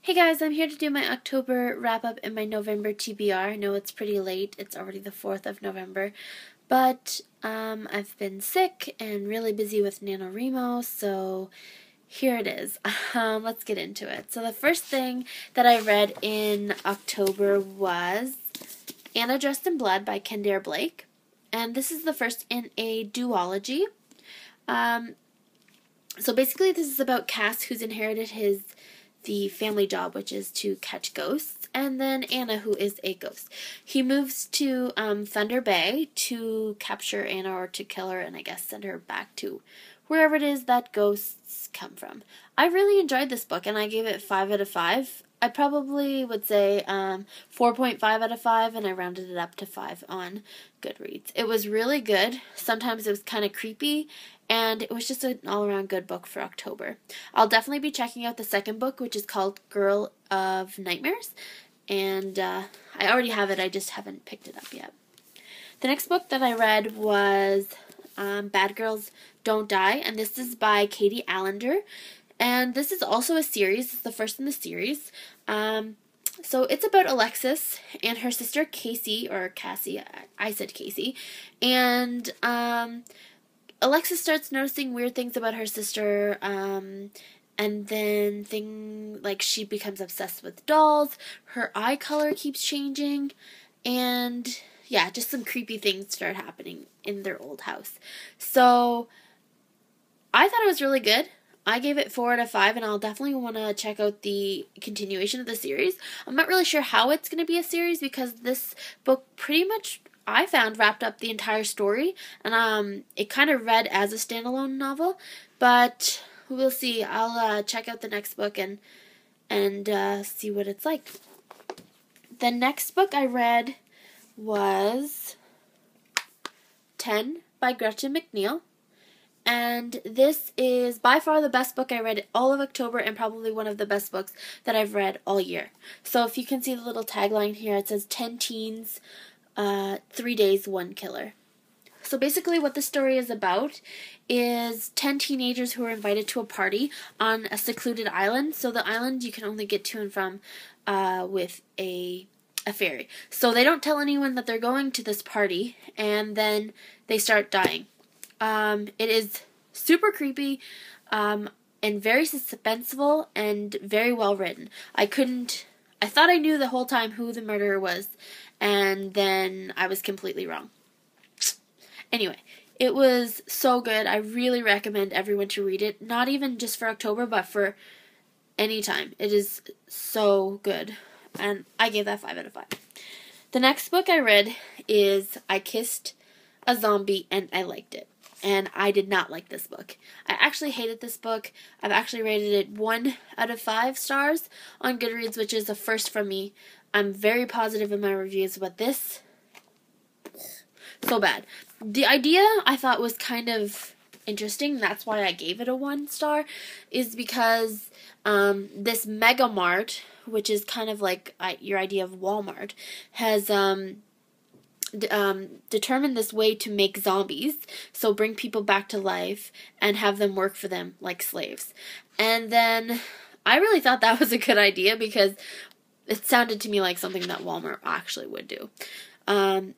Hey guys, I'm here to do my October wrap-up and my November TBR. I know it's pretty late. It's already the 4th of November. But I've been sick and really busy with NaNoWriMo, so here it is. Let's get into it. So the first thing that I read in October was Anna Dressed in Blood by Kendare Blake. And this is the first in a duology. So basically this is about Cass, who's inherited the family job, which is to catch ghosts, and then Anna, who is a ghost. He moves to Thunder Bay to capture Anna, or to kill her, and I guess send her back to wherever it is that ghosts come from. I really enjoyed this book, and I gave it 5 out of 5. I probably would say 4.5 out of 5, and I rounded it up to 5 on Goodreads. It was really good. Sometimes it was kind of creepy, and it was just an all-around good book for October. I'll definitely be checking out the second book, which is called Girl of Nightmares, and I already have it, I just haven't picked it up yet. The next book that I read was Bad Girls Don't Die, and this is by Katie Allender. And this is also a series. It's the first in the series. So it's about Alexis and her sister Casey, or Cassie. I said Casey. And Alexis starts noticing weird things about her sister. And then she becomes obsessed with dolls. Her eye color keeps changing. And yeah, just some creepy things start happening in their old house. So I thought it was really good. I gave it 4 out of 5, and I'll definitely want to check out the continuation of the series. I'm not really sure how it's going to be a series, because this book pretty much, I found, wrapped up the entire story, and it kind of read as a standalone novel, but we'll see. I'll check out the next book and see what it's like. The next book I read was 10 by Gretchen McNeil. And this is by far the best book I read all of October, and probably one of the best books that I've read all year. So if you can see the little tagline here, it says 10 teens, 3 days, 1 killer. So basically what the story is about is 10 teenagers who are invited to a party on a secluded island. So the island you can only get to and from with a ferry. So they don't tell anyone that they're going to this party, and then they start dying. It is super creepy, and very suspenseful, and very well written. I thought I knew the whole time who the murderer was, and then I was completely wrong. Anyway, it was so good. I really recommend everyone to read it, not even just for October, but for any time. It is so good, and I gave that 5 out of 5. The next book I read is I Kissed a Zombie and I Liked It. And I did not like this book. I actually hated this book. I've actually rated it 1 out of 5 stars on Goodreads, which is a first from me. I'm very positive in my reviews, but this, so bad. The idea I thought was kind of interesting. That's why I gave it a 1 star, is because this Mega Mart, which is kind of like your idea of Walmart, has determined this way to make zombies, so bring people back to life and have them work for them like slaves. And then I really thought that was a good idea, because it sounded to me like something that Walmart actually would do.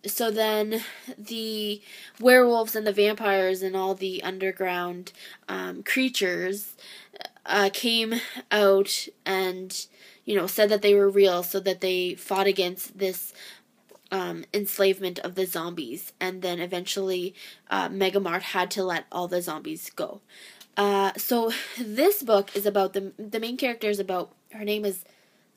So then the werewolves and the vampires and all the underground creatures came out and, said that they were real, so that they fought against this enslavement of the zombies, and then eventually Megamart had to let all the zombies go. So this book is about the main character is about, her name is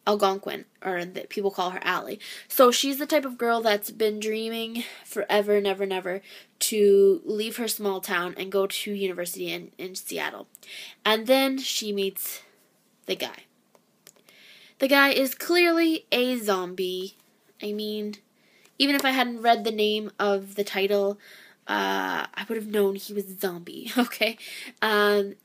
Algonquin, or people call her Allie. So she's the type of girl that's been dreaming forever and ever and ever to leave her small town and go to university in Seattle. And then she meets the guy. The guy is clearly a zombie. I mean, even if I hadn't read the name of the title, I would have known he was a zombie, okay? And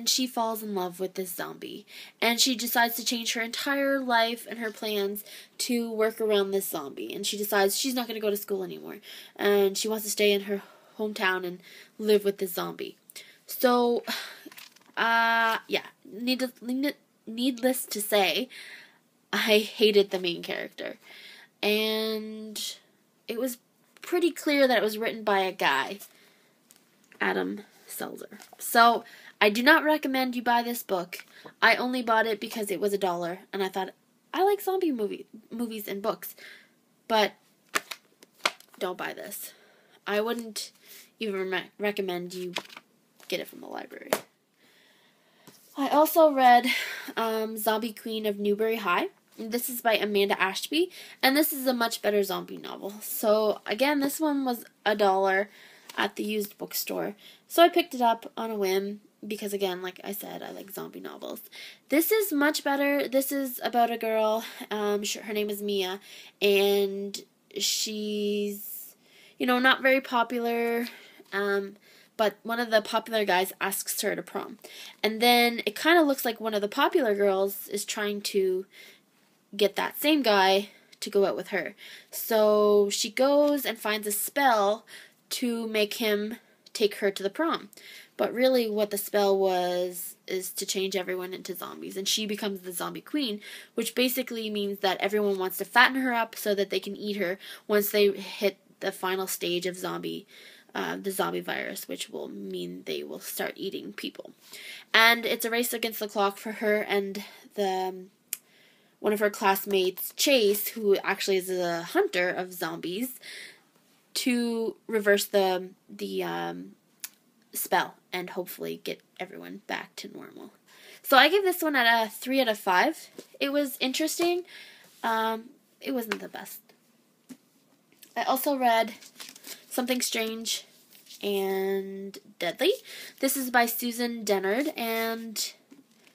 she falls in love with this zombie. And she decides to change her entire life and her plans to work around this zombie. And she decides she's not going to go to school anymore. And she wants to stay in her hometown and live with this zombie. So, yeah. needless to say, I hated the main character. And it was pretty clear that it was written by a guy, Adam Selzer. So I do not recommend you buy this book. I only bought it because it was $1, and I thought, I like zombie movies and books, but don't buy this. I wouldn't even recommend you get it from the library. I also read Zombie Queen of Newbury High. This is by Amanda Ashby, and this is a much better zombie novel. So again, this one was $1 at the used bookstore. So I picked it up on a whim because, again, like I said, I like zombie novels. This is much better. This is about a girl. Her name is Mia, and she's, not very popular. But one of the popular guys asks her to prom. And then it kind of looks like one of the popular girls is trying to get that same guy to go out with her. So she goes and finds a spell to make him take her to the prom. But really what the spell was is to change everyone into zombies. And she becomes the zombie queen, which basically means that everyone wants to fatten her up so that they can eat her once they hit the final stage of the zombie virus, which will mean they will start eating people. And it's a race against the clock for her and one of her classmates, Chase, who actually is a hunter of zombies, to reverse the spell and hopefully get everyone back to normal. So I give this one a 3 out of 5. It was interesting. It wasn't the best. I also read Something Strange and Deadly. This is by Susan Dennard, and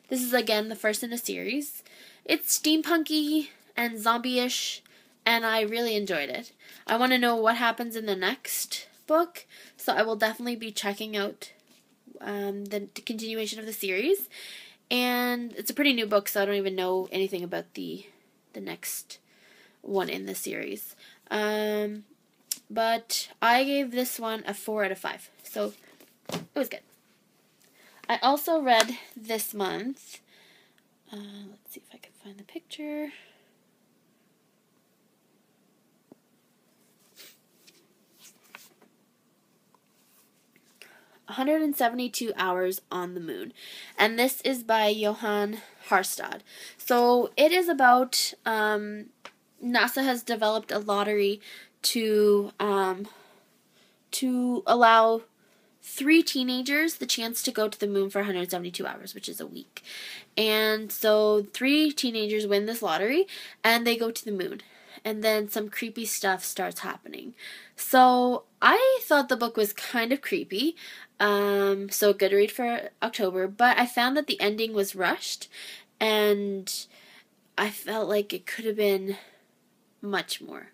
this is again the first in a series. It's steampunky and zombie-ish, and I really enjoyed it. I want to know what happens in the next book, so I will definitely be checking out the continuation of the series. And it's a pretty new book, so I don't even know anything about the next one in the series. But I gave this one a 4 out of 5, so it was good. I also read this month, let's see if I can find the picture. "172 Hours on the Moon," and this is by Johan Harstad. So it is about NASA has developed a lottery to allow 3 teenagers the chance to go to the moon for 172 hours, which is a week. And so 3 teenagers win this lottery, and they go to the moon. And then some creepy stuff starts happening. So I thought the book was kind of creepy, so a good read for October, but I found that the ending was rushed, and I felt like it could have been much more.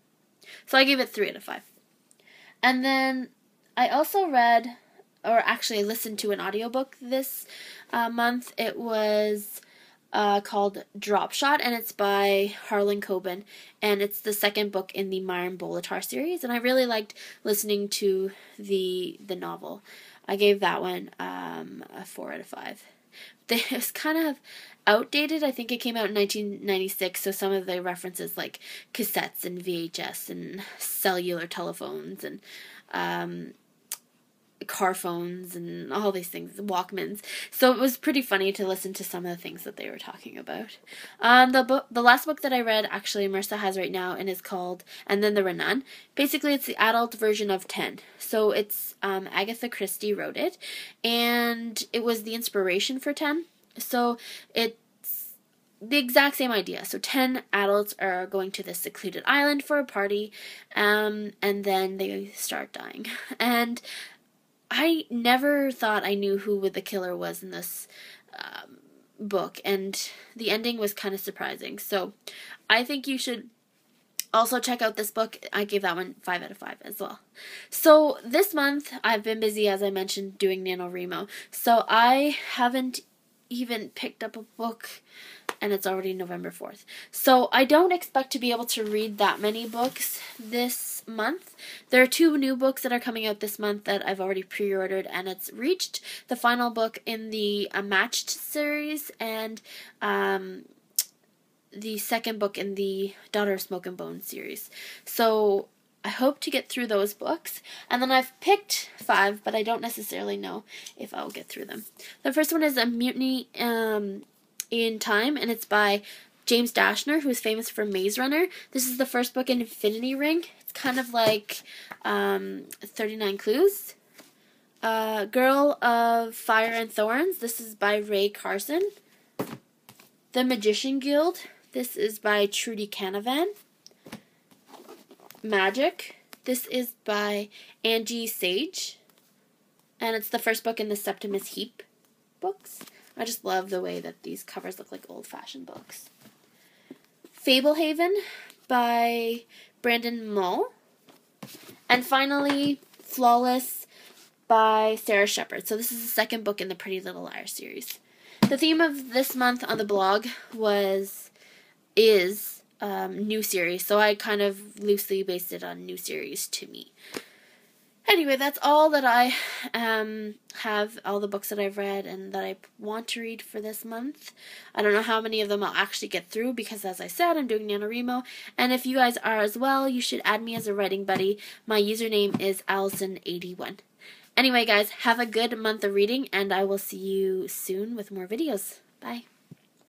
So I gave it 3 out of 5. And then I also read, or actually listened to an audiobook this month. It was called Drop Shot, and it's by Harlan Coben, and it's the second book in the Myron Bolitar series, and I really liked listening to the novel. I gave that one a 4 out of 5. It was kind of outdated. I think it came out in 1996, so some of the references like cassettes and VHS and cellular telephones and car phones and all these things, Walkmans. So it was pretty funny to listen to some of the things that they were talking about. The last book that I read, actually, Marissa has right now, and is called And Then There Were None. Basically, it's the adult version of 10. So it's Agatha Christie wrote it, and it was the inspiration for 10. So it's the exact same idea. So 10 adults are going to this secluded island for a party, and then they start dying. And I never thought I knew who the killer was in this book, and the ending was kind of surprising. So I think you should also check out this book. I gave that one 5 out of 5 as well. So this month I've been busy, as I mentioned, doing NaNoWriMo. So I haven't even picked up a book and it's already November 4th. So I don't expect to be able to read that many books this month. There are 2 new books that are coming out this month that I've already pre-ordered, and it's Reached, the final book in the Matched series, and the second book in the Daughter of Smoke and Bone series. So I hope to get through those books. And then I've picked 5, but I don't necessarily know if I'll get through them. The first one is A Mutiny in Time, and it's by James Dashner, who is famous for Maze Runner. This is the first book in Infinity Ring. It's kind of like 39 Clues. Girl of Fire and Thorns. This is by Ray Carson. The Magician Guild. This is by Trudy Canavan. Magic. This is by Angie Sage. And it's the first book in the Septimus Heap books. I just love the way that these covers look like old-fashioned books. Fablehaven by Brandon Mull. And finally, Flawless by Sarah Shepard. So this is the second book in the Pretty Little Liars series. The theme of this month on the blog is new series, so I kind of loosely based it on new series to me. Anyway, that's all that I have, all the books that I've read and that I want to read for this month. I don't know how many of them I'll actually get through because, as I said, I'm doing NaNoWriMo. And if you guys are as well, you should add me as a writing buddy. My username is Allison81. Anyway, guys, have a good month of reading, and I will see you soon with more videos. Bye.